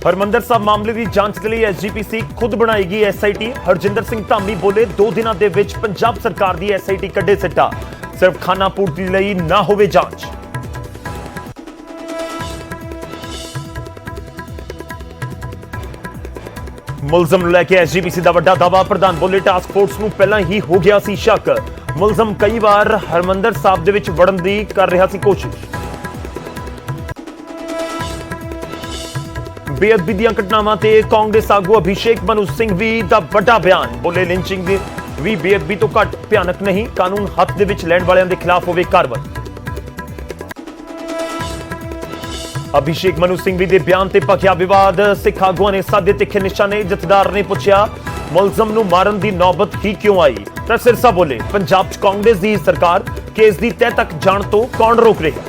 ਹਰਮੰਦਰ ਸਾਹਿਬ ਮਾਮਲੇ ਦੀ ਜਾਂਚ ਦੇ ਲਈ ਐਸਜੀਪੀਸੀ ਖੁਦ ਬਣਾਏਗੀ ਐਸਆਈਟੀ। ਹਰਜਿੰਦਰ ਸਿੰਘ ਧਾਮੀ ਬੋਲੇ 2 ਦਿਨਾਂ ਦੇ ਵਿੱਚ ਪੰਜਾਬ ਸਰਕਾਰ ਦੀ ਐਸਆਈਟੀ ਕੱਢੇ ਸਿੱਟਾ, ਸਿਰਫ ਖਾਨਾ ਪੂਰਤੀ ਲਈ ਨਾ ਹੋਵੇ ਜਾਂਚ। ਮੁਲਜ਼ਮ ਨੂੰ ਲੈ ਕੇ ਐਸਜੀਪੀਸੀ ਦਾ ਵੱਡਾ ਦਾਅਵਾ, ਪ੍ਰਧਾਨ ਬੋਲੇ ਟਾਸਕ ਫੋਰਸ ਨੂੰ ਪਹਿਲਾਂ ਹੀ ਹੋ ਗਿਆ ਸੀ ਸ਼ੱਕ, ਮੁਲਜ਼ਮ ਕਈ ਵਾਰ ਹਰਮੰਦਰ ਸਾਹਿਬ ਦੇ ਵਿੱਚ ਵੜਨ ਦੀ ਕਰ ਰਿਹਾ ਸੀ ਕੋਸ਼ਿਸ਼। ਬੇਅਦਬੀ ਦੀਆਂ ਘਟਨਾਵਾਂ ਤੇ ਕਾਂਗਰਸ ਆਗੂ ਅਭਿਸ਼ੇਕ ਮਨੂ ਸਿੰਘ ਵੀ ਦਾ ਵੱਡਾ ਬਿਆਨ, ਬੋਲੇ ਲਿੰਚਿੰਗ ਵੀ ਬੇਅਦਬੀ ਤੋਂ ਘੱਟ ਭਿਆਨਕ ਨਹੀਂ, ਕਾਨੂੰਨ ਹੱਥ ਦੇ ਵਿੱਚ ਲੈਣ ਵਾਲਿਆਂ ਦੇ ਖਿਲਾਫ ਹੋਵੇ ਕਾਰਵਾਈ। ਅਭਿਸ਼ੇਕ ਮਨੂ ਸਿੰਘ ਦੇ ਬਿਆਨ ਤੇ ਭਖਿਆ ਵਿਵਾਦ, ਸਿੱਖ ਆਗੂਆਂ ਨੇ ਸਾਧੇ ਤਿੱਖੇ ਨਿਸ਼ਾਨੇ। ਜਥੇਦਾਰ ਨੇ ਪੁੱਛਿਆ ਮੁਲਜ਼ਮ ਨੂੰ ਮਾਰਨ ਦੀ ਨੌਬਤ ਹੀ ਕਿਉਂ ਆਈ, ਤਾਂ ਸਿਰਸਾ ਬੋਲੇ ਪੰਜਾਬ 'ਚ ਕਾਂਗਰਸ ਦੀ ਸਰਕਾਰ, ਕੇਸ ਦੀ ਤਹਿ ਤੱਕ ਜਾਣ ਤੋਂ ਕੌਣ ਰੋਕ ਰਿਹਾ।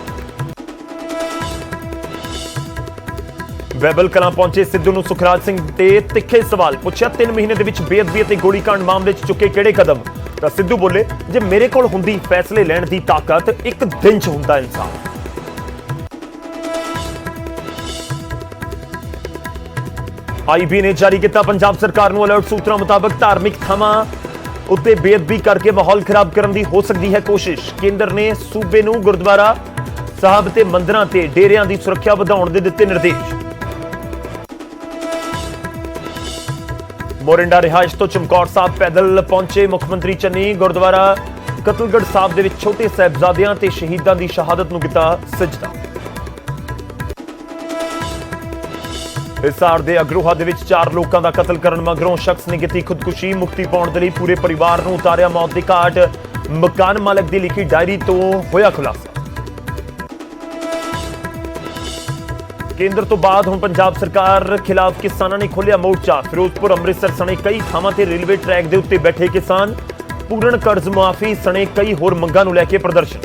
ਬੈਬਲ ਕਲਾਂ ਪਹੁੰਚੇ ਸਿੱਧੂ ਨੂੰ ਸੁਖਰਾਜ ਸਿੰਘ ਤੇ ਤਿੱਖੇ ਸਵਾਲ, ਪੁੱਛਿਆ 3 ਮਹੀਨੇ ਦੇ ਵਿੱਚ ਬੇਅਦਬੀ ਅਤੇ ਗੋਲੀकांड ਮਾਮਲੇ 'ਚ ਚੁੱਕੇ ਕਿਹੜੇ ਕਦਮ, ਤਾਂ ਸਿੱਧੂ ਬੋਲੇ ਜੇ ਮੇਰੇ ਕੋਲ ਹੁੰਦੀ ਫੈਸਲੇ ਲੈਣ ਦੀ ਤਾਕਤ, ਇੱਕ ਦਿਨ 'ਚ ਹੁੰਦਾ ਇਨਸਾਫ। ਆਈਬੀ ਨੇ ਜਾਰੀ ਕੀਤਾ ਪੰਜਾਬ ਸਰਕਾਰ ਨੂੰ ਅਲਰਟ, ਸੂਤਰਾਂ ਮੁਤਾਬਕ ਧਾਰਮਿਕ ਥਾਵਾਂ ਉੱਤੇ ਬੇਅਦਬੀ ਕਰਕੇ ਮਾਹੌਲ ਖਰਾਬ ਕਰਨ ਦੀ ਹੋ ਸਕਦੀ ਹੈ ਕੋਸ਼ਿਸ਼। ਕੇਂਦਰ ਨੇ ਸੂਬੇ ਨੂੰ ਗੁਰਦੁਆਰਾ ਸਾਹਿਬ ਤੇ ਮੰਦਰਾਂ ਤੇ ਡੇਰਿਆਂ ਦੀ ਸੁਰੱਖਿਆ ਵਧਾਉਣ ਦੇ ਦਿੱਤੇ ਨਿਰਦੇਸ਼। ਮੋਰਿੰਡਾ ਰਿਹਾਇਸ਼ ਤੋਂ ਚਮਕੌਰ ਸਾਹਿਬ ਪੈਦਲ ਪਹੁੰਚੇ ਮੁੱਖ ਮੰਤਰੀ ਚੰਨੀ, ਗੁਰਦੁਆਰਾ ਕਤਲਗੜ੍ਹ ਸਾਹਿਬ ਦੇ ਵਿੱਚ ਛੋਟੇ ਸਾਹਿਬਜ਼ਾਦਿਆਂ ਤੇ ਸ਼ਹੀਦਾਂ ਦੀ ਸ਼ਹਾਦਤ ਨੂੰ ਕੀਤਾ ਸਜਦਾ। ਹਿਸਾਰ ਦੇ ਅਗਰੋਹਾ ਦੇ ਵਿੱਚ 4 ਲੋਕਾਂ ਦਾ ਕਤਲ ਕਰਨ ਮਗਰੋਂ ਸ਼ਖਸ ਨੇ ਕੀਤੀ ਖੁਦਕੁਸ਼ੀ, ਮੁਕਤੀ ਪਾਉਣ ਦੇ ਲਈ ਪੂਰੇ ਪਰਿਵਾਰ ਨੂੰ ਉਤਾਰਿਆ ਮੌਤ ਦੀ ਘਾਟ, ਮਕਾਨ ਮਾਲਕ ਦੀ ਲਿਖੀ ਡਾਇਰੀ ਤੋਂ ਹੋਇਆ ਖੁਲਾਸਾ। ਕੇਂਦਰ ਤੋਂ ਬਾਅਦ ਹੁਣ ਪੰਜਾਬ ਸਰਕਾਰ ਖਿਲਾਫ ਕਿਸਾਨਾਂ ਨੇ ਖੋਲ੍ਹਿਆ ਮੋਰਚਾ, ਫਿਰੋਜ਼ਪੁਰ ਅੰਮ੍ਰਿਤਸਰ ਸਣੇ ਕਈ ਥਾਵਾਂ ਤੇ ਰੇਲਵੇ ਟਰੈਕ ਦੇ ਉੱਤੇ ਬੈਠੇ ਕਿਸਾਨ, ਪੂਰਨ ਕਰਜ਼ ਮੁਆਫੀ ਸਣੇ ਕਈ ਹੋਰ ਮੰਗਾਂ ਨੂੰ ਲੈ ਕੇ ਪ੍ਰਦਰਸ਼ਨ।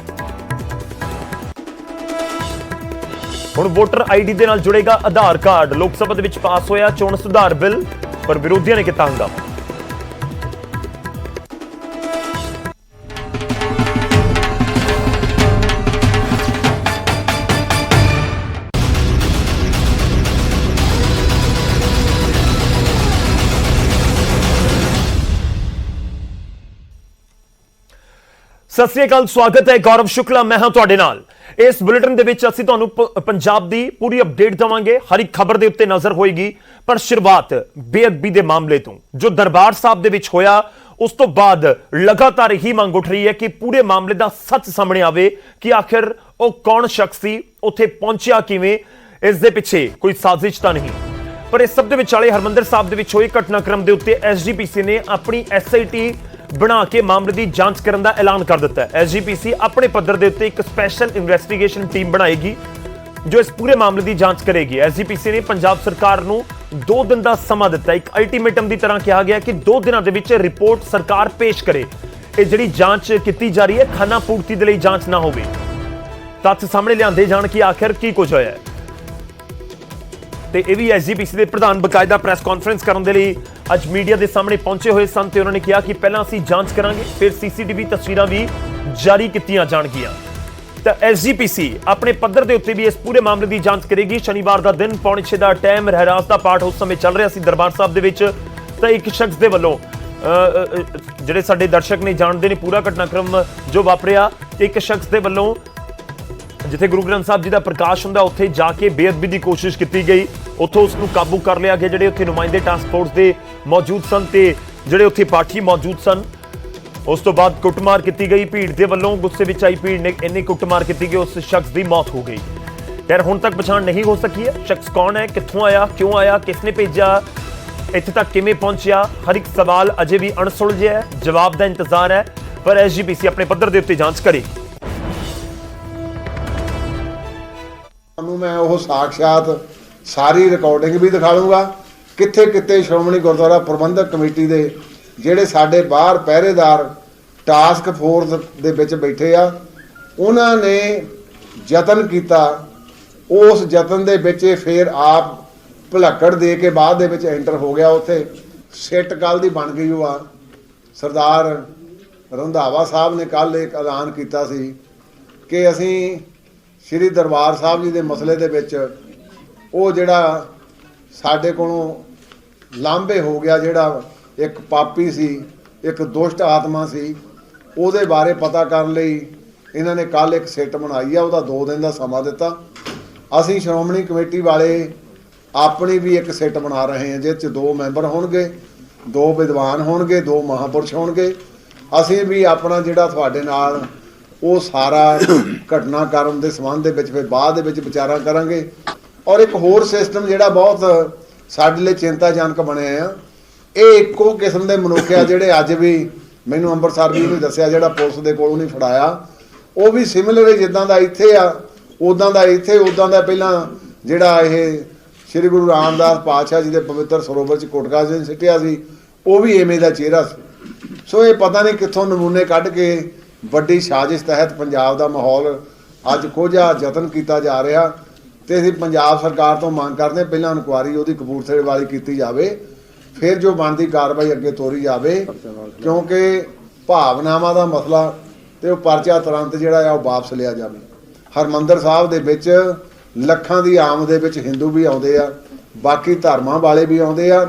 ਹੁਣ ਵੋਟਰ ਆਈਡੀ ਦੇ ਨਾਲ ਜੁੜੇਗਾ ਆਧਾਰ ਕਾਰਡ, ਲੋਕ ਸਭਾ ਦੇ ਵਿੱਚ ਪਾਸ ਹੋਇਆ ਚੋਣ ਸੁਧਾਰ ਬਿੱਲ, ਪਰ ਵਿਰੋਧੀਆਂ ਨੇ ਕੀਤਾ ਹੰਗਾਮਾ। ਸਤਿ ਸ੍ਰੀ ਅਕਾਲ, ਸਵਾਗਤ ਹੈ, ਗੌਰਵ ਸ਼ੁਕਲਾ ਮੈਂ ਹਾਂ ਤੁਹਾਡੇ ਨਾਲ। ਇਸ ਬੁਲੇਟਿਨ ਦੇ ਵਿੱਚ ਅਸੀਂ ਤੁਹਾਨੂੰ ਪੰਜਾਬ ਦੀ ਪੂਰੀ ਅਪਡੇਟ ਦਵਾਂਗੇ, ਹਰ ਇੱਕ ਖਬਰ ਦੇ ਉੱਤੇ ਨਜ਼ਰ ਹੋਏਗੀ। ਪਰ ਸ਼ੁਰੂਆਤ ਬੇਅਦਬੀ ਦੇ ਮਾਮਲੇ ਤੋਂ, ਜੋ ਦਰਬਾਰ ਸਾਹਿਬ ਦੇ ਵਿੱਚ ਹੋਇਆ, ਉਸ ਤੋਂ ਬਾਅਦ ਲਗਾਤਾਰ ਇਹੀ ਮੰਗ ਉੱਠ ਰਹੀ ਹੈ ਕਿ ਪੂਰੇ ਮਾਮਲੇ ਦਾ ਸੱਚ ਸਾਹਮਣੇ ਆਵੇ ਕਿ ਆਖਿਰ ਉਹ ਕੌਣ ਸ਼ਖਸ ਸੀ, ਉੱਥੇ ਪਹੁੰਚਿਆ ਕਿਵੇਂ, ਇਸ ਦੇ ਪਿੱਛੇ ਕੋਈ ਸਾਜ਼ਿਸ਼ ਤਾਂ ਨਹੀਂ। ਪਰ ਇਸ ਸਭ ਦੇ ਵਿਚਾਲੇ ਹਰਮੰਦਰ ਸਾਹਿਬ ਦੇ ਵਿੱਚ ਹੋਏ ਘਟਨਾਕ੍ਰਮ ਦੇ ਉੱਤੇ ਐਸਜੀਪੀਸੀ ਨੇ ਆਪਣੀ ਐਸਆਈਟੀ ਬਣਾ ਕੇ ਮਾਮਲੇ ਦੀ ਜਾਂਚ ਕਰਨ ਦਾ ਐਲਾਨ ਕਰ ਦਿੱਤਾ ਹੈ। ਐਸਜੀਪੀਸੀ ਆਪਣੇ ਪੱਧਰ ਦੇ ਉੱਤੇ ਇੱਕ ਸਪੈਸ਼ਲ ਇਨਵੈਸਟੀਗੇਸ਼ਨ ਟੀਮ ਬਣਾਏਗੀ ਜੋ ਇਸ ਪੂਰੇ ਮਾਮਲੇ ਦੀ ਜਾਂਚ ਕਰੇਗੀ। ਐਸਜੀਪੀਸੀ ਨੇ ਪੰਜਾਬ ਸਰਕਾਰ ਨੂੰ 2 ਦਿਨ ਦਾ ਸਮਾਂ ਦਿੱਤਾ, ਇੱਕ ਅਲਟੀਮੇਟਮ ਦੀ ਤਰ੍ਹਾਂ ਕਿਹਾ ਗਿਆ ਕਿ 2 ਦਿਨਾਂ ਦੇ ਵਿੱਚ ਰਿਪੋਰਟ ਸਰਕਾਰ ਪੇਸ਼ ਕਰੇ। ਇਹ ਜਿਹੜੀ ਜਾਂਚ ਕੀਤੀ ਜਾ ਰਹੀ ਹੈ, ਖਾਨਾ ਪੂਰਤੀ ਦੇ ਲਈ ਜਾਂਚ ਨਾ ਹੋਵੇ, ਤੱਥ ਸਾਹਮਣੇ ਲਿਆਂਦੇ ਜਾਣ ਕਿ ਆਖਿਰ ਕੀ ਕੁਝ ਹੋਇਆ ਹੈ। ਤੇ ਇਹ ਵੀ ਐਸਜੀਪੀਸੀ ਦੇ ਪ੍ਰਧਾਨ ਬਕਾਇਦਾ ਪ੍ਰੈਸ ਕਾਨਫਰੰਸ ਕਰਨ ਦੇ ਲਈ ਅੱਜ ਮੀਡੀਆ ਦੇ ਸਾਹਮਣੇ ਪਹੁੰਚੇ ਹੋਏ ਸਨ ਤੇ ਉਹਨਾਂ ਨੇ ਕਿਹਾ ਕਿ ਪਹਿਲਾਂ ਅਸੀਂ ਜਾਂਚ ਕਰਾਂਗੇ, ਫਿਰ ਸੀਸੀਟੀਵੀ ਤਸਵੀਰਾਂ ਵੀ ਜਾਰੀ ਕੀਤੀਆਂ ਜਾਣਗੀਆਂ। ਤਾਂ ਐਸਜੀਪੀਸੀ ਆਪਣੇ ਪੱਧਰ ਦੇ ਉੱਤੇ ਵੀ ਇਸ ਪੂਰੇ ਮਾਮਲੇ ਦੀ ਜਾਂਚ ਕਰੇਗੀ। ਸ਼ਨੀਵਾਰ ਦਾ ਦਿਨ, 5:30 ਦਾ ਟਾਈਮ, ਰਹਿਰਾਸ ਦਾ ਪਾਠ ਉਸ ਸਮੇਂ ਚੱਲ ਰਿਹਾ ਸੀ ਦਰਬਾਰ ਸਾਹਿਬ ਦੇ ਵਿੱਚ। ਤਾਂ ਇੱਕ ਸ਼ਖਸ ਦੇ ਵੱਲੋਂ, ਜਿਹੜੇ ਸਾਡੇ ਦਰਸ਼ਕ ਨੇ ਜਾਣਦੇ ਨੇ ਪੂਰਾ ਘਟਨਾਕ੍ਰਮ ਜੋ ਵਾਪਰਿਆ, ਇੱਕ ਸ਼ਖਸ ਦੇ ਵੱਲੋਂ ਜਿੱਥੇ ਗੁਰੂ ਗ੍ਰੰਥ ਸਾਹਿਬ ਜੀ ਦਾ ਪ੍ਰਕਾਸ਼ ਹੁੰਦਾ ਉੱਥੇ ਜਾ ਕੇ ਬੇਅਦਬੀ ਦੀ ਕੋਸ਼ਿਸ਼ ਕੀਤੀ ਗਈ, ਉੱਥੋਂ ਉਸ ਨੂੰ ਕਾਬੂ ਕਰ ਲਿਆ ਗਿਆ। ਜਿਹੜੇ ਉੱਥੇ ਨੁਮਾਇੰਦੇ ਟਾਸਕ ਫੋਰਸ ਦੇ ਮੌਜੂਦ ਸਨ ਤੇ ਜਿਹੜੇ ਉੱਥੇ ਪਾਠੀ ਮੌਜੂਦ ਸਨ, ਉਸ ਤੋਂ ਬਾਅਦ ਕੁੱਟਮਾਰ ਕੀਤੀ ਗਈ ਭੀੜ ਦੇ ਵੱਲੋਂ। ਗੁੱਸੇ ਵਿੱਚ ਆਈ ਭੀੜ ਨੇ ਇੰਨੀ ਕੁੱਟਮਾਰ ਕੀਤੀ ਕਿ ਉਸ ਸ਼ਖਸ ਦੀ ਮੌਤ ਹੋ ਗਈ। ਯਾਰ ਹੁਣ ਤੱਕ ਪਛਾਣ ਨਹੀਂ ਹੋ ਸਕੀ ਹੈ ਸ਼ਖਸ ਕੌਣ ਹੈ, ਕਿੱਥੋਂ ਆਇਆ, ਕਿਉਂ ਆਇਆ, ਕਿਸਨੇ ਭੇਜਿਆ, ਇੱਥੇ ਤੱਕ ਕਿਵੇਂ ਪਹੁੰਚਿਆ। ਹਰ ਇੱਕ ਸਵਾਲ ਅਜੇ ਵੀ ਅਣਸੁਲਝਿਆ ਹੈ, ਜਵਾਬ ਦਾ ਇੰਤਜ਼ਾਰ ਹੈ, ਪਰ ਐਸਜੀਪੀਸੀ ਆਪਣੇ ਪੱਧਰ ਦੇ ਉੱਤੇ ਜਾਂਚ ਕਰੇ। मैं वो साक्षात सारी रिकॉर्डिंग भी दिखा लूँगा, कित्थे कित्थे श्रोमणी गुरुद्वारा प्रबंधक कमेटी के ਜਿਹੜੇ ਸਾਡੇ ਬਾਹਰ ਪਹਿਰੇਦਾਰ ਟਾਸਕ ਫੋਰਸ ਦੇ ਵਿੱਚ ਬੈਠੇ ਆ, ਉਹਨਾਂ ਨੇ ਯਤਨ ਕੀਤਾ। ਉਸ ਯਤਨ ਦੇ ਵਿੱਚ ਫਿਰ ਆਪ ਭੁਲੱਕੜ ਦੇ ਕੇ ਬਾਅਦ ਦੇ ਵਿੱਚ ਐਂਟਰ ਹੋ ਗਿਆ। ਉੱਥੇ ਸਿੱਟ ਕੱਲ੍ਹ ਦੀ ਬਣ ਗਈ। ਉਹ ਆ ਸਰਦਾਰ ਰੰਧਾਵਾ ਸਾਹਿਬ ਨੇ ਕੱਲ੍ਹ ਇੱਕ ਐਲਾਨ ਕੀਤਾ ਸੀ ਕਿ ਅਸੀਂ ਸ਼੍ਰੀ ਦਰਬਾਰ ਸਾਹਿਬ ਜੀ ਦੇ ਮਸਲੇ ਦੇ ਵਿੱਚ ਉਹ ਜਿਹੜਾ ਸਾਡੇ ਕੋਲੋਂ ਲਾਂਭੇ ਹੋ ਗਿਆ, ਜਿਹੜਾ ਇੱਕ ਪਾਪੀ ਸੀ, ਇੱਕ ਦੁਸ਼ਟ ਆਤਮਾ ਸੀ, ਉਹਦੇ ਬਾਰੇ ਪਤਾ ਕਰਨ ਲਈ ਇਹਨਾਂ ਨੇ ਕੱਲ ਇੱਕ ਸਿੱਟ ਬਣਾਈ ਆ। ਉਹਦਾ 2 ਦਿਨ ਦਾ ਸਮਾਂ ਦਿੱਤਾ। ਅਸੀਂ ਸ਼੍ਰੋਮਣੀ ਕਮੇਟੀ ਵਾਲੇ ਆਪਣੀ ਵੀ ਇੱਕ ਸਿੱਟ ਬਣਾ ਰਹੇ ਹਾਂ, ਜਿਸ 'ਚ 2 ਮੈਂਬਰ ਹੋਣਗੇ, 2 ਵਿਦਵਾਨ ਹੋਣਗੇ, 2 ਮਹਾਂਪੁਰਸ਼ ਹੋਣਗੇ। ਅਸੀਂ ਵੀ ਆਪਣਾ ਜਿਹੜਾ ਤੁਹਾਡੇ ਨਾਲ ਉਹ ਸਾਰਾ ਘਟਨਾਕ੍ਰਮ ਦੇ ਸੰਬੰਧ ਦੇ ਵਿੱਚ ਫਿਰ ਬਾਅਦ ਦੇ ਵਿੱਚ ਵਿਚਾਰਾਂ ਕਰਾਂਗੇ। ਔਰ ਇੱਕ ਹੋਰ ਸਿਸਟਮ ਜਿਹੜਾ ਬਹੁਤ ਸਾਡੇ ਲਈ ਚਿੰਤਾਜਨਕ ਬਣਿਆ ਆ, ਇਹ ਇੱਕੋ ਕਿਸਮ ਦੇ ਮਨੁੱਖ ਆ ਜਿਹੜੇ ਅੱਜ ਵੀ ਮੈਨੂੰ ਅੰਮ੍ਰਿਤਸਰ ਵੀ ਨਹੀਂ ਦੱਸਿਆ, ਜਿਹੜਾ ਪੁਲਿਸ ਦੇ ਕੋਲੋਂ ਨਹੀਂ ਫੜਾਇਆ, ਉਹ ਵੀ ਸਿਮਿਲਰ ਜਿੱਦਾਂ ਦਾ ਇੱਥੇ ਆ ਉੱਦਾਂ ਦਾ ਇੱਥੇ, ਉੱਦਾਂ ਦਾ ਪਹਿਲਾਂ ਜਿਹੜਾ ਇਹ ਸ੍ਰੀ ਗੁਰੂ ਰਾਮਦਾਸ ਪਾਤਸ਼ਾਹ ਜੀ ਦੇ ਪਵਿੱਤਰ ਸਰੋਵਰ 'ਚ ਗੁਟਕਾ ਜਿਹਨੂੰ ਸਿੱਟਿਆ ਸੀ, ਉਹ ਵੀ ਐਵੇਂ ਦਾ ਚਿਹਰਾ ਸੀ। ਸੋ ਇਹ ਪਤਾ ਨਹੀਂ ਕਿੱਥੋਂ ਨਮੂਨੇ ਕੱਢ ਕੇ ਵੱਡੀ ਸਾਜ਼ਿਸ਼ ਤਹਿਤ ਪੰਜਾਬ ਦਾ ਮਾਹੌਲ ਅੱਜ ਕੋਝਾ ਯਤਨ ਕੀਤਾ ਜਾ ਰਿਹਾ। ਤੇ ਅਸੀਂ ਪੰਜਾਬ ਸਰਕਾਰ ਤੋਂ ਮੰਗ ਕਰਦੇ ਹਾਂ, ਪਹਿਲਾਂ ਇਨਕੁਆਇਰੀ ਉਹਦੀ ਕਪੂਰਥਲੇ ਵਾਲੀ ਕੀਤੀ ਜਾਵੇ, ਫਿਰ ਜੋ ਬਣਦੀ ਕਾਰਵਾਈ ਅੱਗੇ ਤੋਰੀ ਜਾਵੇ, ਕਿਉਂਕਿ ਭਾਵਨਾਵਾਂ ਦਾ ਮਸਲਾ ਤੇ ਉਹ ਪਰਚਾ ਤੁਰੰਤ ਜਿਹੜਾ ਆ ਉਹ ਵਾਪਸ ਲਿਆ ਜਾਵੇ। ਹਰਿਮੰਦਰ ਸਾਹਿਬ ਦੇ ਵਿੱਚ ਲੱਖਾਂ ਦੀ ਆਮਦ ਦੇ ਵਿੱਚ ਹਿੰਦੂ ਵੀ ਆਉਂਦੇ ਆ, ਬਾਕੀ ਧਰਮਾਂ ਵਾਲੇ ਵੀ ਆਉਂਦੇ ਆ।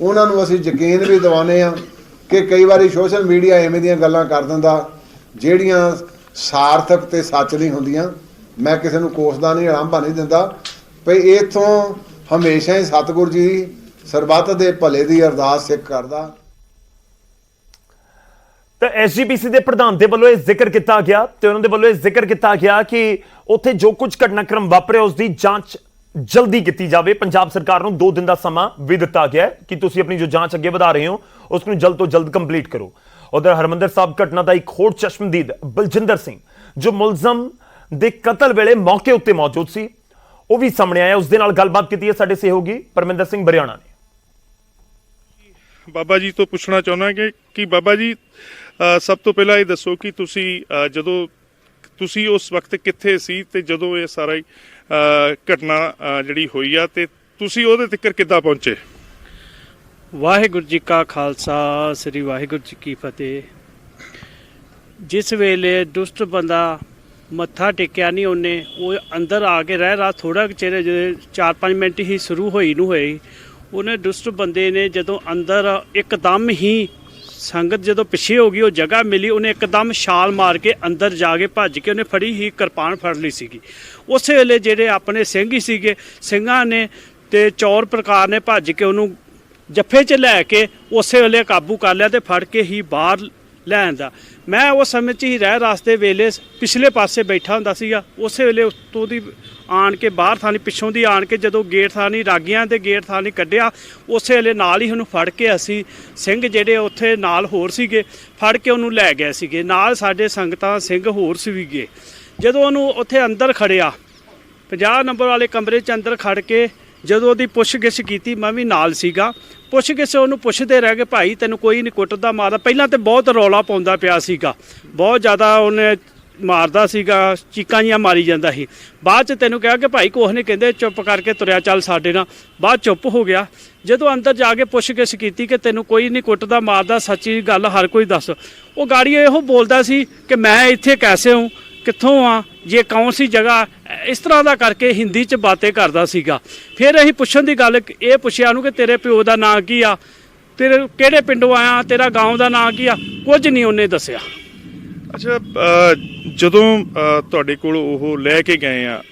ਉਹਨਾਂ ਨੂੰ ਅਸੀਂ ਯਕੀਨ ਵੀ ਦਿਵਾਉਂਦੇ ਆ ਕਿ ਕਈ ਵਾਰੀ ਸੋਸ਼ਲ ਮੀਡੀਆ ਐਵੇਂ ਦੀਆਂ ਗੱਲਾਂ ਕਰ ਦਿੰਦਾ ਜਿਹੜੀਆਂ ਸਾਰਥਕ ਤੇ ਸੱਚ ਨਹੀਂ ਹੁੰਦੀਆਂ। ਮੈਂ ਕਿਸੇ ਨੂੰ ਕੋਸਦਾ ਨਹੀਂ, ਆਰੰਭਾ ਨਹੀਂ ਦਿੰਦਾ, ਭਈ ਇੱਥੋਂ ਹਮੇਸ਼ਾ ਹੀ ਸਤਿਗੁਰੂ ਜੀ ਸਰਬੱਤ ਦੇ ਭਲੇ ਦੀ ਅਰਦਾਸ ਸਿੱਖ ਕਰਦਾ। ਤਾਂ ਐਸਜੀਪੀਸੀ ਦੇ ਪ੍ਰਧਾਨ ਦੇ ਵੱਲੋਂ ਇਹ ਜ਼ਿਕਰ ਕੀਤਾ ਗਿਆ ਤੇ ਉਹਨਾਂ ਦੇ ਵੱਲੋਂ ਇਹ ਜ਼ਿਕਰ ਕੀਤਾ ਗਿਆ ਕਿ ਉੱਥੇ ਜੋ ਕੁਝ ਘਟਨਾਕ੍ਰਮ ਵਾਪਰਿਆ ਉਸ ਦੀ ਜਾਂਚ ਜਲਦੀ ਕੀਤੀ ਜਾਵੇ। ਪੰਜਾਬ ਸਰਕਾਰ ਨੂੰ 2 ਦਿਨ ਦਾ ਸਮਾਂ ਵੀ ਦਿੱਤਾ ਗਿਆ ਕਿ ਤੁਸੀਂ ਆਪਣੀ ਜੋ ਜਾਂਚ ਅੱਗੇ ਵਧਾ ਰਹੇ ਹੋ ਉਸ ਨੂੰ ਜਲਦ ਤੋਂ ਜਲਦ ਕੰਪਲੀਟ ਕਰੋ। ਉਧਰ ਹਰਿਮੰਦਰ ਸਾਹਿਬ ਘਟਨਾ ਦਾ ਇੱਕ ਹੋਰ ਚਸ਼ਮਦੀਦ ਬਲਜਿੰਦਰ ਸਿੰਘ ਜੋ ਮੁਲਜ਼ਮ ਦੇ ਕਤਲ ਵੇਲੇ ਮੌਕੇ ਉੱਤੇ ਮੌਜੂਦ ਸੀ, ਉਹ ਵੀ ਸਾਹਮਣੇ ਆਇਆ। ਉਸ ਦੇ ਨਾਲ ਗੱਲਬਾਤ ਕੀਤੀ ਹੈ ਸਾਡੇ ਸਹਿਯੋਗੀ ਪਰਮਿੰਦਰ ਸਿੰਘ ਬਰਿਆਣਾ ਨੇ। ਬਾਬਾ ਜੀ ਤੋਂ ਪੁੱਛਣਾ ਚਾਹੁੰਦਾ ਕਿ ਬਾਬਾ ਜੀ ਸਭ ਤੋਂ ਪਹਿਲਾਂ ਇਹ ਦੱਸੋ ਕਿ ਜਦੋਂ ਤੁਸੀਂ ਉਸ ਵਕਤ ਕਿੱਥੇ ਸੀ ਤੇ ਜਦੋਂ ਇਹ ਸਾਰਾ ਘਟਨਾ ਜਿਹੜੀ ਹੋਈ ਆ ਤੇ ਤੁਸੀਂ ਉਹਦੇ ਤੱਕ ਕਿੱਦਾਂ ਪਹੁੰਚੇ? ਵਾਹਿਗੁਰੂ ਜੀ ਕਾ ਖਾਲਸਾ, ਸ੍ਰੀ ਵਾਹਿਗੁਰੂ ਜੀ ਕੀ ਫਤਿਹ। ਜਿਸ ਵੇਲੇ ਦੁਸ਼ਟ ਬੰਦਾ ਮੱਥਾ ਟੇਕਿਆ ਨਹੀਂ ਉਹਨੇ, ਉਹ ਅੰਦਰ ਆ ਕੇ ਰਹਿ ਰਾ ਥੋੜਾ ਚਿਰ 4-5 ਮਿੰਟ ਹੀ ਸ਼ੁਰੂ ਹੋਈ ਨੂੰ ਹੋਈ, ਉਹਨੇ ਦੁਸ਼ਟ ਬੰਦੇ ਨੇ ਜਦੋਂ ਅੰਦਰ ਇੱਕਦਮ ਹੀ ਸੰਗਤ ਜਦੋਂ ਪਿੱਛੇ ਹੋ ਗਈ, ਉਹ ਜਗ੍ਹਾ ਮਿਲੀ, ਉਹਨੇ ਇੱਕਦਮ ਛਾਲ ਮਾਰ ਕੇ ਅੰਦਰ ਜਾ ਕੇ ਭੱਜ ਕੇ ਉਹਨੇ ਫੜੀ ਹੀ ਕਿਰਪਾਨ ਫੜ ਲਈ ਸੀਗੀ। ਉਸੇ ਵੇਲੇ ਜਿਹੜੇ ਆਪਣੇ ਸਿੰਘ ਹੀ ਸੀਗੇ, ਸਿੰਘਾਂ ਨੇ ਤੇ ਚੌਰ ਪ੍ਰਕਾਰ ਨੇ ਭੱਜ ਕੇ ਉਹਨੂੰ ਜੱਫੇ 'ਚ ਲੈ ਕੇ ਉਸੇ ਵੇਲੇ ਕਾਬੂ ਕਰ ਲਿਆ ਤੇ ਫੜ ਕੇ ਹੀ ਬਾਹਰ ਲੈ ਆਂਦਾ। ਮੈਂ ਉਸ ਸਮੇਂ 'ਚ ਹੀ ਰਹਿ ਰਸਤੇ ਵੇਲੇ ਪਿਛਲੇ ਪਾਸੇ ਬੈਠਾ ਹੁੰਦਾ ਸੀਗਾ। ਉਸੇ ਵੇਲੇ ਉੱਤੋਂ ਦੀ ਆਣ ਕੇ ਬਾਹਰ ਥਾਣੀ ਪਿੱਛੋਂ ਦੀ ਆਣ ਕੇ ਜਦੋਂ ਗੇਟ ਥਾਣੀ ਰਾਗੀਆਂ ਦੇ ਗੇਟ ਥਾਣੀ ਕੱਢਿਆ, ਉਸੇ ਵੇਲੇ ਨਾਲ ਹੀ ਉਹਨੂੰ ਫੜ ਕੇ ਅਸੀਂ ਸਿੰਘ ਜਿਹੜੇ ਉੱਥੇ ਨਾਲ ਹੋਰ ਸੀਗੇ ਫੜ ਕੇ ਉਹਨੂੰ ਲੈ ਗਏ ਸੀਗੇ। ਨਾਲ ਸਾਡੇ ਸੰਗਤਾਂ ਸਿੰਘ ਹੋਰ ਸੀਗੇ। ਜਦੋਂ ਉਹਨੂੰ ਉੱਥੇ ਅੰਦਰ ਖੜਿਆ 50 ਨੰਬਰ ਵਾਲੇ ਕਮਰੇ 'ਚ ਅੰਦਰ ਖੜ ਕੇ ਜਦੋਂ ਉਹਦੀ ਪੁੱਛਗਿੱਛ ਕੀਤੀ, ਮੈਂ ਵੀ ਨਾਲ ਸੀਗਾ। ਪੁੱਛਗਿੱਛ ਉਹਨੂੰ ਪੁੱਛਦੇ ਰਹਿ ਗਏ, ਭਾਈ ਤੈਨੂੰ ਕੋਈ ਨਹੀਂ ਕੁੱਟਦਾ ਮਾਰਦਾ। ਪਹਿਲਾਂ ਤਾਂ ਬਹੁਤ ਰੌਲਾ ਪਾਉਂਦਾ ਪਿਆ ਸੀਗਾ, ਬਹੁਤ ਜ਼ਿਆਦਾ ਉਹਨੇ ਮਾਰਦਾ ਸੀਗਾ, ਚੀਕਾਂ ਜੀਆਂ ਮਾਰੀ ਜਾਂਦਾ ਸੀ। ਬਾਅਦ 'ਚ ਤੈਨੂੰ ਕਿਹਾ ਕਿ ਭਾਈ ਕੁਛ ਨਹੀਂ ਕਹਿੰਦੇ, ਚੁੱਪ ਕਰਕੇ ਤੁਰਿਆ ਚੱਲ ਸਾਡੇ ਨਾਲ। ਬਾਅਦ ਚੁੱਪ ਹੋ ਗਿਆ। ਜਦੋਂ ਅੰਦਰ ਜਾ ਕੇ ਪੁੱਛਗਿੱਛ ਕੀਤੀ ਕਿ ਤੈਨੂੰ ਕੋਈ ਨਹੀਂ ਕੁੱਟਦਾ ਮਾਰਦਾ, ਸੱਚੀ ਗੱਲ ਹਰ ਕੋਈ ਦੱਸ। ਉਹ ਗਾੜੀ ਇਹੋ ਬੋਲਦਾ ਸੀ ਕਿ ਮੈਂ ਇੱਥੇ ਕੈਸੇ ਹੂੰ, ਕਿੱਥੋਂ ਆ, ਜੇ ਕੌਣ ਸੀ ਜਗ੍ਹਾ, ਇਸ ਤਰ੍ਹਾਂ ਦਾ ਕਰਕੇ ਹਿੰਦੀ 'ਚ ਬਾतें ਕਰਦਾ ਸੀਗਾ। ਫਿਰ ਅਸੀਂ ਪੁੱਛਣ ਦੀ ਗੱਲ ਇਹ ਪੁੱਛਿਆ ਉਹਨੂੰ ਕਿ ਤੇਰੇ ਪਿਓ ਦਾ ਨਾਂ ਕੀ ਆ, ਤੇਰੇ ਕਿਹੜੇ ਪਿੰਡੋਂ ਆਇਆ, ਤੇਰਾ ਗਾঁव ਦਾ ਨਾਂ ਕੀ ਆ, ਕੁਝ ਨਹੀਂ ਉਹਨੇ ਦੱਸਿਆ। ਅੱਛਾ, ਜਦੋਂ ਤੁਹਾਡੇ ਕੋਲ ਉਹ ਲੈ ਕੇ ਗਏ ਆ,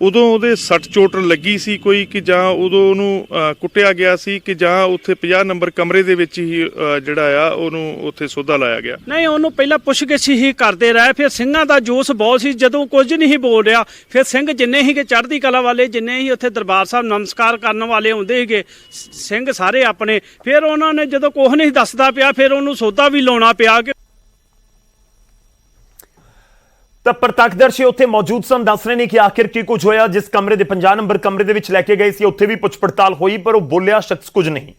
ਉਦੋਂ ਉਹਦੇ ਸੱਟ ਚੋਟ ਲੱਗੀ ਸੀ ਕੋਈ, ਕਿ ਜਾਂ ਉਦੋਂ ਉਹਨੂੰ ਕੁੱਟਿਆ ਗਿਆ ਸੀ, ਕਿ ਜਾਂ ਉੱਥੇ 50 ਨੰਬਰ ਕਮਰੇ ਦੇ ਵਿੱਚ ਹੀ ਜਿਹੜਾ ਆ ਉਹਨੂੰ ਉੱਥੇ ਸੋਧਾ ਲਾਇਆ ਗਿਆ? ਨਹੀਂ, ਉਹਨੂੰ ਪਹਿਲਾਂ ਪੁੱਛਗਿੱਛ ਹੀ ਕਰਦੇ ਰਹੇ। ਫਿਰ ਸਿੰਘਾਂ ਦਾ ਜੋਸ਼ ਬਹੁਤ ਸੀ, ਜਦੋਂ ਕੁਝ ਨਹੀਂ ਬੋਲ ਰਿਹਾ ਫਿਰ ਸਿੰਘ ਜਿੰਨੇ ਸੀਗੇ ਚੜ੍ਹਦੀ ਕਲਾ ਵਾਲੇ, ਜਿੰਨੇ ਹੀ ਉੱਥੇ ਦਰਬਾਰ ਸਾਹਿਬ ਨਮਸਕਾਰ ਕਰਨ ਵਾਲੇ ਆਉਂਦੇ ਸੀਗੇ ਸਿੰਘ ਸਾਰੇ ਆਪਣੇ, ਫਿਰ ਉਹਨਾਂ ਨੇ ਜਦੋਂ ਕੁਝ ਨਹੀਂ ਦੱਸਦਾ ਪਿਆ ਫਿਰ ਉਹਨੂੰ ਸੋਧਾ ਵੀ ਲਾਉਣਾ ਪਿਆ। ਕਿ ਤਾਂ ਪ੍ਰਤੱਖਦਰਸ਼ੀ ਉੱਥੇ ਮੌਜੂਦ ਸਨ, ਦੱਸ ਰਹੇ ਨੇ ਕਿ ਆਖਿਰ ਕੀ ਕੁਝ ਹੋਇਆ। ਜਿਸ ਕਮਰੇ ਦੇ 50 ਨੰਬਰ ਕਮਰੇ ਦੇ ਵਿੱਚ ਲੈ ਕੇ ਗਏ ਸੀ ਉੱਥੇ ਵੀ ਪੁੱਛ ਪੜਤਾਲ ਹੋਈ, ਪਰ ਉਹ ਬੋਲਿਆ ਸ਼ਖਸ ਕੁਝ ਨਹੀਂ।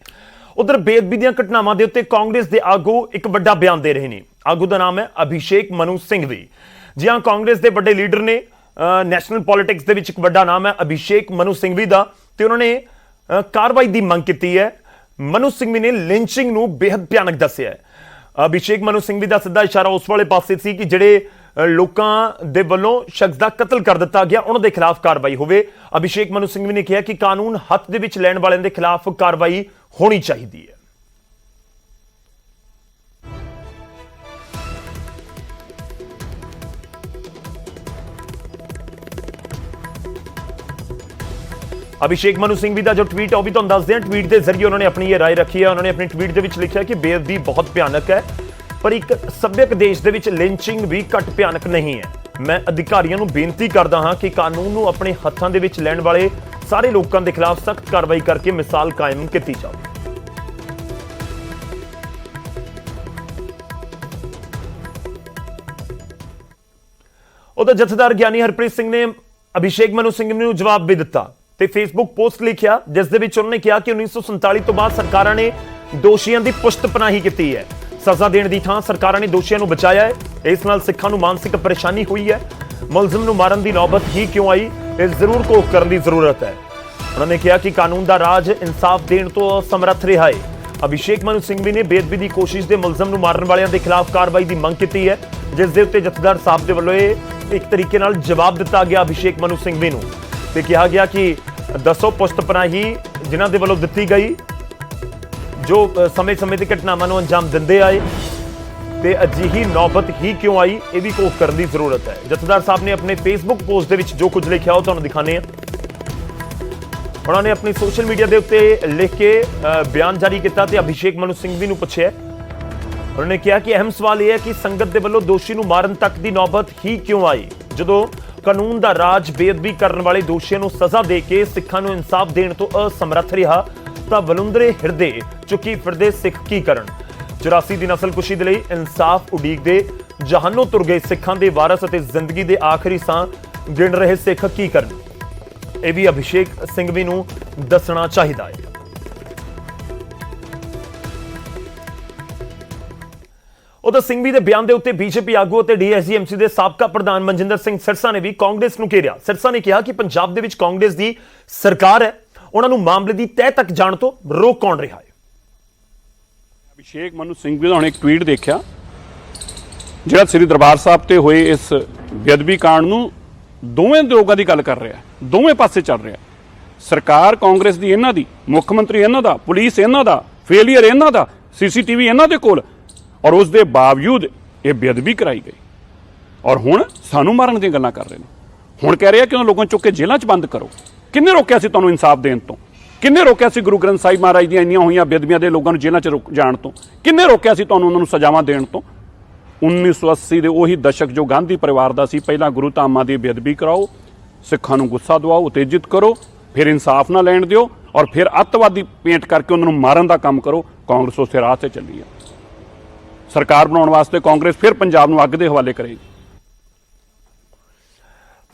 ਉਧਰ ਬੇਅਦਬੀ ਦੀਆਂ ਘਟਨਾਵਾਂ ਦੇ ਉੱਤੇ ਕਾਂਗਰਸ ਦੇ ਆਗੂ ਇੱਕ ਵੱਡਾ ਬਿਆਨ ਦੇ ਰਹੇ ਨੇ। ਆਗੂ ਦਾ ਨਾਮ ਹੈ ਅਭਿਸ਼ੇਕ ਮਨੂ ਸਿੰਘਵੀ। ਜੀ ਹਾਂ, ਕਾਂਗਰਸ ਦੇ ਵੱਡੇ ਲੀਡਰ ਨੇ, ਨੈਸ਼ਨਲ ਪੋਲਿਟਿਕਸ ਦੇ ਵਿੱਚ ਇੱਕ ਵੱਡਾ ਨਾਮ ਹੈ ਅਭਿਸ਼ੇਕ ਮਨੂ ਸਿੰਘਵੀ ਦਾ, ਤੇ ਉਹਨਾਂ ਨੇ ਕਾਰਵਾਈ ਦੀ ਮੰਗ ਕੀਤੀ ਹੈ। ਮਨੂ ਸਿੰਘਵੀ ਨੇ ਲਿੰਚਿੰਗ ਨੂੰ ਬੇहद ਭਿਆਨਕ ਦੱਸਿਆ ਹੈ। ਅਭਿਸ਼ੇਕ ਮਨੂ ਸਿੰਘਵੀ ਦਾ ਸਿੱਧਾ ਇਸ਼ਾਰਾ ਉਸ ਵਾਲੇ ਪਾਸੇ ਸੀ ਕਿ ਜਿਹੜੇ ਲੋਕਾਂ ਦੇ ਵੱਲੋਂ ਸ਼ਖਸ ਦਾ ਕਤਲ ਕਰ ਦਿੱਤਾ ਗਿਆ, ਉਹਨਾਂ ਦੇ ਖਿਲਾਫ ਕਾਰਵਾਈ ਹੋਵੇ। ਅਭਿਸ਼ੇਕ ਮਨੂ ਸਿੰਘਵੀ ਨੇ ਕਿਹਾ ਕਿ ਕਾਨੂੰਨ ਹੱਥ ਦੇ ਵਿੱਚ ਲੈਣ ਵਾਲਿਆਂ ਦੇ ਖਿਲਾਫ ਕਾਰਵਾਈ ਹੋਣੀ ਚਾਹੀਦੀ ਹੈ। अभिषेक मनु सिंघवी का जो ट्वीट है वह भी तुहानूं दस दें। ट्वीट के जरिए उन्होंने अपनी ये राय रखी है। उन्होंने अपने ट्वीट के लिखा कि बेअदबी बहुत भयानक है, पर एक सभ्यक देश के विच लिंचिंग भी घट भयानक नहीं है। मैं अधिकारियों को बेनती करता हाँ कि कानून को अपने हत्थों के विच लैण वाले सारे लोगों के खिलाफ सख्त कार्रवाई करके मिसाल कायम की जाए। उधर जथेदार ज्ञानी हरप्रीत सिंह ने अभिषेक मनु सिंघवी नूं जवाब भी दिता ते फेसबुक पोस्ट लिखिया, जिस दे विच उन्होंने कहा कि 1947 तो बाद सरकारां ने दोषियों की पुश्तपनाही की है। सजा देने की थां सरकारां ने दोषियों को बचाया है। इस नाल सिखां नूं मानसिक परेशानी हुई है। मुलजिम नूं मारन की नौबत ही क्यों आई, इस जरूर घोख करने की जरूरत है। उन्होंने कहा कि कानून का राज इंसाफ देने तो असमर्थ रहा है। अभिषेक मनु सिंघवी ने बेअदबी की कोशिश के मुलजिम नूं मारन वालियां दे खिलाफ कार्रवाई की मंग की है, जिस दे उत्ते जथेदार साहब दे वल्लों एक तरीके नाल जवाब दिता गया अभिषेक मनु सिंघवी नूं ते कहा गया कि दसो पुश्तपनाही जिन्हां दे वल्लों दित्ती गई, जो समय समय ते घटनावां नूं अंजाम दिंदे आए ते अजिही नौबत ही क्यों आई, यह भी घोख करने की जरूरत है। जथेदार साहब ने अपने फेसबुक पोस्ट दे विच जो कुछ लिखा वो तुहानूं दिखाने। उन्होंने अपनी सोशल मीडिया के उत्ते लिख के बयान जारी किया ते अभिषेक मनु सिंघवी नूं पुछिआ। उन्होंने कहा कि अहम सवाल यह है कि संगत के वल्लों दोषी नूं मारन तक की नौबत ही क्यों आई, जदों कानून का राज बेअदबी करने वाले दोषियों को सजा दे के सिखां नूं इंसाफ देने तो असमर्थ रहा तां वलुंदरे हिरदे चुकी फिरदे सिख की करन। 84 की नस्लकुशी दे लई इंसाफ उडीकदे जहानों तुर गए सिखां दे वारस अते जिंदगी के आखिरी साह गिण रहे सिख की करन, यह भी अभिषेक सिंघवी नूं दसना चाहिदा है। उधर सिंघवी के बयान के उत्ते बीजेपी आगू और डीएसजीएमसी के साबका प्रधान मनजिंदर सिंह सिरसा ने भी कांग्रेस को घेरिया। सिरसा ने कहा कि पंजाब दे विच कांग्रेस की सरकार है, उन्होंने मामले की तह तक जाण तो रोक कौन रहा है। अभिषेक मनु सिंघवी का एक ट्वीट देखा जिहड़ा श्री दरबार साहब ते होए इस बेअदबी कांड नूं दोवें लोगों की गल कर रहा है, दोवें पासे चल रहा है। सरकार कांग्रेस की इन्हां दी, मुख मंत्री इन्हां दा, पुलिस इन्हां दा, फेलियर इन्हां दा, सीसीटीवी इन्हां दे कोल, और उस दे बावजूद ये बेअदबी कराई गई और हुण सानू मारन दी गल्लां कर रहे हैं। हुण कह रहे हैं कि उन्होंने लोगों चुक के जेलों च बंद करो। किन्ने रोकिया सी तुहानूं इंसाफ देण तो? किन्ने रोकिया सी गुरु ग्रंथ साहिब महाराज दी इन्नियां होईयां बेअदबियां दे लोगों नूं जेलों च जाण तो? किन्ने रोकिया सी तुहानूं उन्हां नूं सजावां देण तो? 1980 दे ओही दशक जो गांधी परिवार दा सी, पहलां गुरु धामां दी बेअदबी कराओ, सिखां नूं गुस्सा दवाओ, उत्तेजित करो, फिर इंसाफ ना लैण दिओ और फिर अत्तवादी पेंट करके उन्हां नूं मारन दा काम करो। कांग्रेस उस राह ते चली है। सरकार बनाने वास्ते कांग्रेस फिर पंजाब नूं अग दे हवाले करेगी।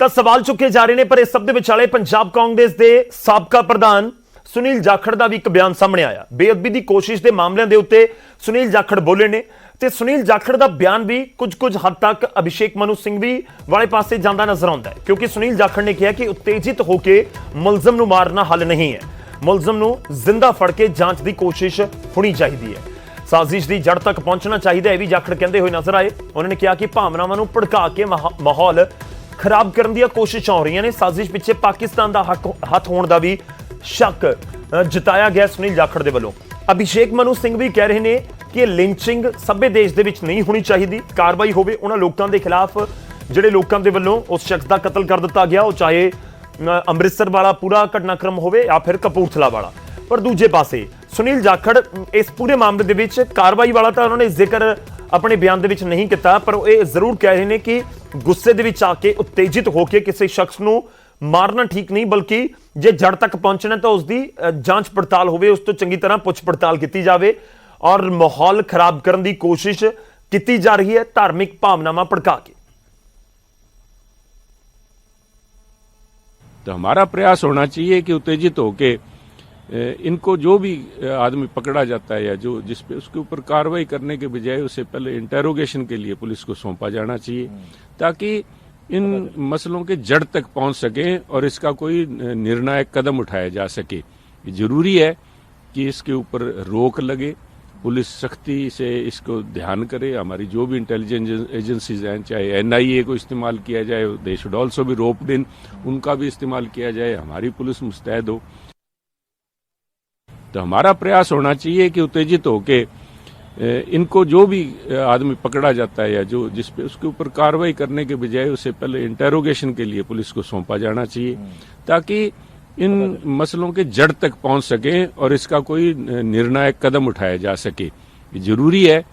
तो सवाल चुके जा रहे हैं, पर इस सब दे विचाले पंजाब कांग्रेस के साबका प्रधान सुनील जाखड़ का भी एक बयान सामने आया। बेअदबी की कोशिश के मामलों के उत्ते सुनील जाखड़ बोले ने ते सुनील जाखड़ का बयान भी कुछ हद तक अभिषेक मनु सिंघवी वाले पासे जाता नजर आता है, क्योंकि सुनील जाखड़ ने कहा कि उत्तेजित होकर मुलजिम नूं मारना हल नहीं है, मुलजिम नूं जिंदा फड़ के जांच की कोशिश होनी चाहिए है, साजिश की जड़ तक पहुंचना चाहिए, यह भी जाखड़ कहते हुए नजर आए। उन्होंने कहा कि भावनावां नूं भड़का के माहौल खराब करने दी कोशिशां हो रही ने, साजिश पिछे पाकिस्तान का हथ होने का भी शक जताया गया सुनील जाखड़ दे वल्लों। अभिषेक मनु सिंघवी कह रहे हैं कि लिंचिंग सभ्य देश दे विच नहीं होनी चाहिए, कार्रवाई होवे उन्हां लोकां दे खिलाफ जिहड़े लोकां दे वल्लों उस शख्स का कतल कर दिता गया, वो चाहे अमृतसर वाला पूरा घटनाक्रम होवे या फिर कपूरथला वाला। पर दूजे पासे सुनील जाखड़ इस पूरे मामले दे विच कार्रवाई वाला तो उन्होंने जिक्र अपने बयान दे विच नहीं किया, पर ये जरूर कह रहे हैं कि गुस्से दे विच आके उत्तेजित होकर किसी शख्स नूं मारना ठीक नहीं, बल्कि जे जड़ तक पहुंचना तो उसकी जांच पड़ताल होवे, उस तो चंगी तरह पुछ पड़ताल की जाए और माहौल खराब करने की कोशिश की जा रही है धार्मिक भावनावां भड़का के। तो हमारा प्रयास होना चाहिए कि उत्तेजित होके इनको जो भी आदमी पकड़ा जाता है या जो जिस पे उसके ऊपर कार्रवाई करने के बजाय उसे पहले इंटेरोगेशन के लिए पुलिस को सौंपा जाना चाहिए, ताकि इन मसलों के जड़ तक पहुंच सके और इसका कोई निर्णायक कदम उठाया जा सके। जरूरी है कि इसके ऊपर रोक लगे पुलिस सख्ती से इसको ध्यान करे। हमारी जो भी इंटेलिजेंस एजेंसीज हैं, चाहे एनआईए को इस्तेमाल किया जाए, they should also be roped in, उनका भी इस्तेमाल किया जाए। हमारी पुलिस मुस्तैद हो। तो हमारा प्रयास होना चाहिए कि उत्तेजित होके इनको जो भी आदमी पकड़ा जाता है या जो जिस पे उसके ऊपर कार्रवाई करने के बजाय उसे पहले इंटेरोगेशन के लिए पुलिस को सौंपा जाना चाहिए, ताकि इन मसलों के जड़ तक पहुंच सके और इसका कोई निर्णायक कदम उठाया जा सके। ये जरूरी है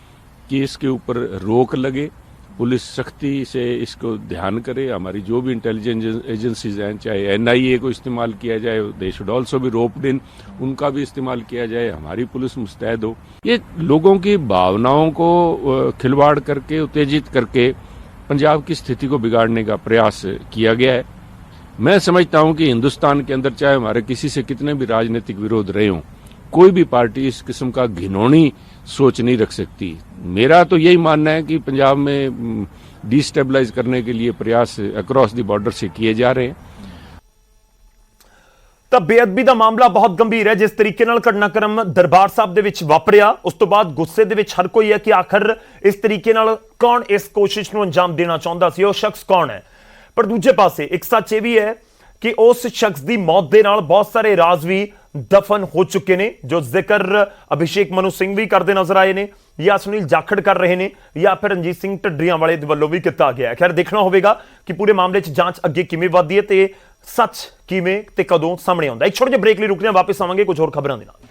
कि इसके ऊपर रोक लगे, पुलिस सख्ती से इसको ध्यान करे। हमारी जो भी इंटेलिजेंस एजेंसीज हैं, चाहे एनआईए को इस्तेमाल किया जाए, they should also be roped in, उनका भी इस्तेमाल किया जाए। हमारी पुलिस मुस्तैद हो। ये लोगों की भावनाओं को खिलवाड़ करके, उत्तेजित करके पंजाब की स्थिति को बिगाड़ने का प्रयास किया गया है। मैं समझता हूं कि हिंदुस्तान के अंदर चाहे हमारे किसी से कितने भी राजनीतिक विरोध रहे हों, कोई भी पार्टी इस किस्म का घिनौनी सोच नहीं रख सकती। मेरा तो यही मानना है कि पंजाब में डिस्टेबलाइज करने के लिए प्रयास अक्रॉस द बॉर्डर से किए जा रहे हैं। ਤਾਂ ਬੇਅਦਬੀ ਦਾ ਮਾਮਲਾ ਬਹੁਤ ਗੰਭੀਰ ਹੈ। ਜਿਸ ਤਰੀਕੇ ਨਾਲ ਘਟਨਾਕ੍ਰਮ ਦਰਬਾਰ ਸਾਹਿਬ ਦੇ ਵਿੱਚ ਵਾਪਰਿਆ, ਉਸ ਤੋਂ ਬਾਅਦ ਗੁੱਸੇ ਦੇ ਵਿੱਚ ਹਰ ਕੋਈ ਹੈ ਕਿ ਆਖਰ ਇਸ ਤਰੀਕੇ ਨਾਲ ਕੌਣ ਇਸ ਕੋਸ਼ਿਸ਼ ਨੂੰ ਅੰਜਾਮ ਦੇਣਾ ਚਾਹੁੰਦਾ ਸੀ, ਉਹ ਸ਼ਖਸ ਕੌਣ ਹੈ। ਪਰ ਦੂਜੇ ਪਾਸੇ ਇੱਕ ਸੱਚ ਇਹ ਵੀ ਹੈ ਕਿ ਉਸ ਸ਼ਖਸ ਦੀ ਮੌਤ ਦੇ ਨਾਲ ਬਹੁਤ ਸਾਰੇ ਰਾਜ਼ ਵੀ ਦਫਨ ਹੋ ਚੁੱਕੇ ਨੇ, ਜੋ ਜ਼ਿਕਰ ਅਭਿਸ਼ੇਕ ਮਨੂ ਸਿੰਘ ਵੀ ਕਰਦੇ ਨਜ਼ਰ ਆਏ ਨੇ, ਜਾਂ ਸੁਨੀਲ ਜਾਖੜ ਕਰ ਰਹੇ ਨੇ, ਜਾਂ ਫਿਰ ਰਣਜੀਤ ਸਿੰਘ ਢੱਡਰੀਆਂ ਵਾਲੇ ਦੇ ਵੱਲੋਂ ਵੀ ਕੀਤਾ ਗਿਆ ਹੈ। ਖੈਰ ਦੇਖਣਾ ਹੋਵੇਗਾ ਕਿ ਪੂਰੇ ਮਾਮਲੇ 'ਚ ਜਾਂਚ ਅੱਗੇ ਕਿਵੇਂ ਵਧਦੀ ਹੈ ਤੇ ਸੱਚ ਕਿਵੇਂ ਤੇ ਕਦੋਂ ਸਾਹਮਣੇ ਆਉਂਦਾ। ਇੱਕ ਛੋਟੇ ਜਿਹੇ ਬ੍ਰੇਕ ਲਈ ਰੁਕਦੇ ਹਾਂ, ਵਾਪਸ ਆਵਾਂਗੇ ਕੁਝ ਹੋਰ ਖਬਰਾਂ ਦੇ ਨਾਲ।